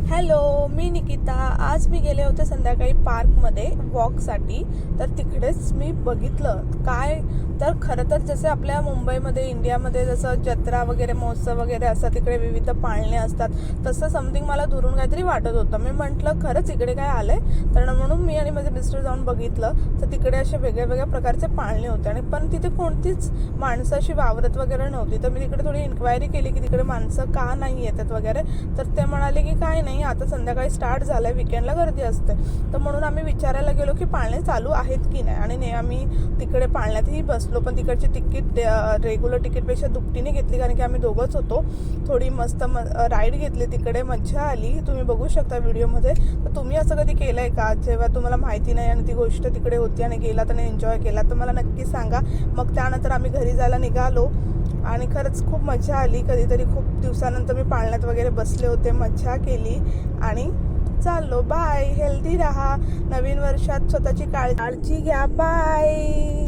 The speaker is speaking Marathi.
हॅलो, मी निकिता. आज मी गेले होते संध्याकाळी पार्कमध्ये वॉकसाठी. तर तिकडेच मी बघितलं काय, तर खरं तर जसे आपल्या मुंबईमध्ये इंडियामध्ये जसं जत्रा वगैरे महोत्सव वगैरे असतात, तिकडे विविध पाळणे असतात, तसं समथिंग मला दुरून काहीतरी वाटत होतं. मी म्हटलं खरंच इकडे काय आलंय, तर म्हणून मी आणि माझे मिस्टर जाऊन बघितलं. तर तिकडे असे वेगळ्या वेगळ्या प्रकारचे पाळणे होते आणि पण तिथे कोणतीच माणसं अशी वावरत वगैरे नव्हती. तर मी तिकडे थोडी इन्क्वायरी केली की तिकडे माणसं का नाही येतात वगैरे. तर ते म्हणाले की काय नाही, आता संध्याकाळी स्टार्ट झालंय, विकेंडला गर्दी असते. तर म्हणून आम्ही विचारायला गेलो की पाळणे चालू आहेत की नाही. आणि आम्ही तिकडे पाळण्यातही बसलो, पण तिकडची तिकीट रेग्युलर तिकीटपेक्षा दुपटीने घेतली, कारण की आम्ही दोघंच होतो. थोडी मस्त राईड घेतली तिकडे, मज्जा आली. तुम्ही बघू शकता व्हिडिओमध्ये. तर तुम्ही असं कधी केलंय का, जेव्हा तुम्हाला माहिती नाही आणि ती गोष्ट तिकडे होती आणि गेलात आणि एन्जॉय केला, तर मला नक्की सांगा. मग त्यानंतर आम्ही घरी जायला निघालो आणि खरंच खूप मजा आली. कधीतरी खूप दिवसानंतर मी पाळण्यात वगैरे बसले होते, मज्जा केली आणि चाललो. बाय. हेल्दी राहा, नवीन वर्षात स्वतःची काळजी घ्या. बाय.